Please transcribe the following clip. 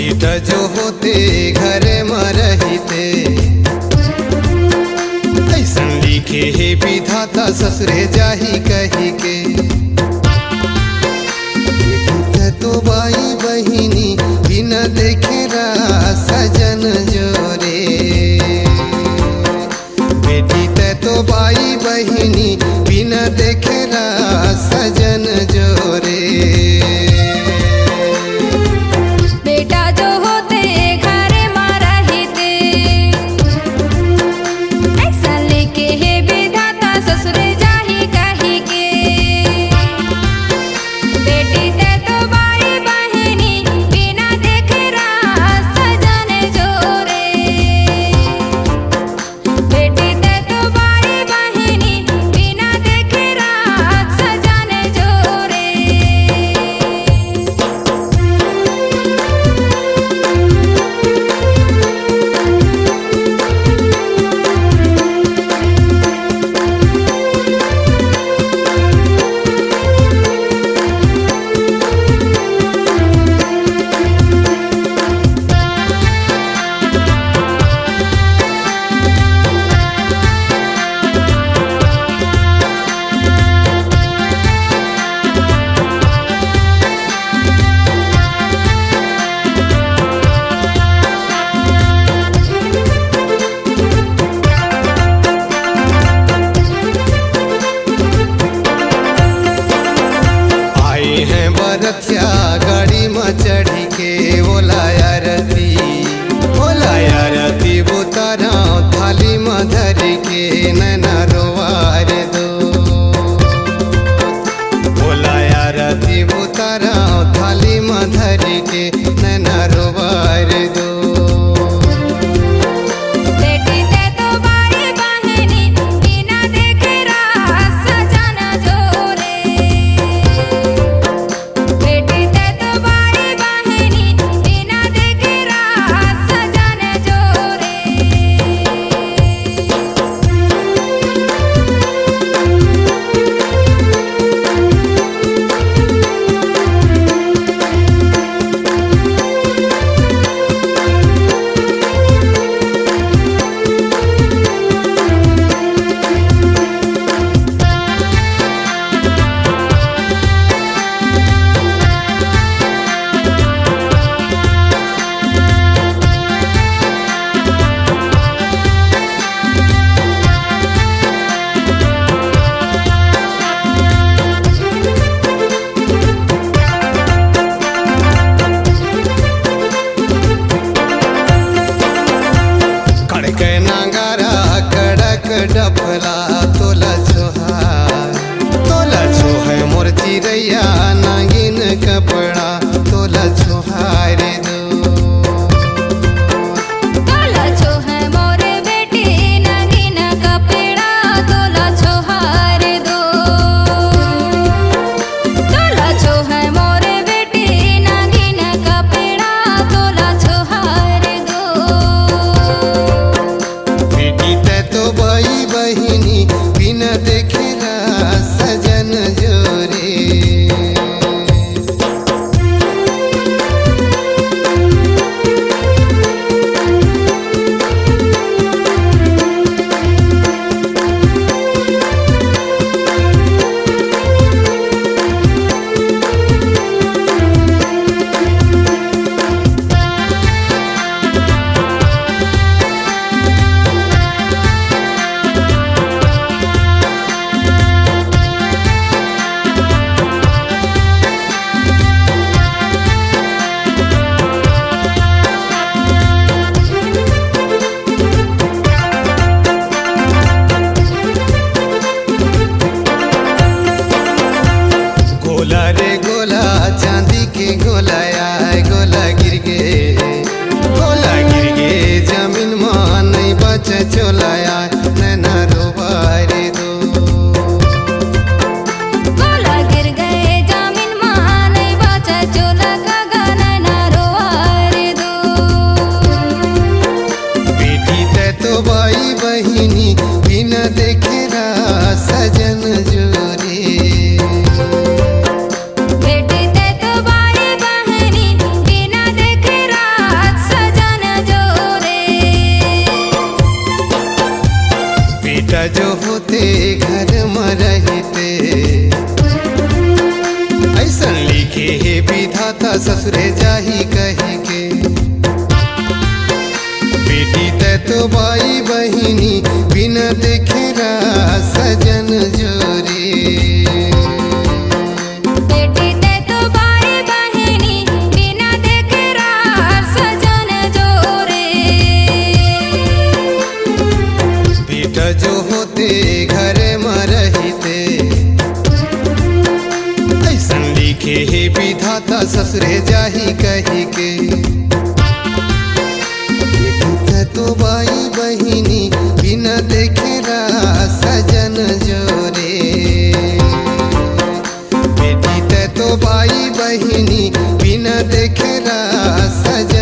ढीठ जो होते घर में रहते, ऐसन लिखे हे विधाता ससुरे जाही कही के। तो बाई बहिनी बिना देखे सजन जोरे, बेटी ते तो बाई बहिनी बिना देखे सजन जोरे। बेटा जो होते घर में रहते, ऐसा लेके हे विधाता ससुरे जाही कही के। बेटी ते तो बाई बहिनी बिना देखे सजन जोरे, बेटी ते तो बाई बहिनी बिना देखे सजन जोरे। बरथिया गाड़ी में चढ़ी के ओलाया रती बुतारा थाली में धरी के नैना रोवार दो। ओलाया रती बुतारा थाली में धरी के नैना रोवार दो। बेटी ते तो बाई बहिनी बिना देखे सजन जोरे, बेटी ते तो बाई बहिनी बिना देखे सजन जोरे। ससुरे जाही कही के। बेटी ते तो बाई बहिनी बिना देखेरा सजन जोरे। बेटी ते तो बाई बहिनी बिना देखेरा सजन जोरे। बेटा जो होते घर में रहते ऐसन लिखे हे विधाता ससुरे जाही कही के। बेटी तो बाई बहिनी बिना देखेरा सजन जोरे। बेटी तो बाई बहिनी बिना देखेरा सजन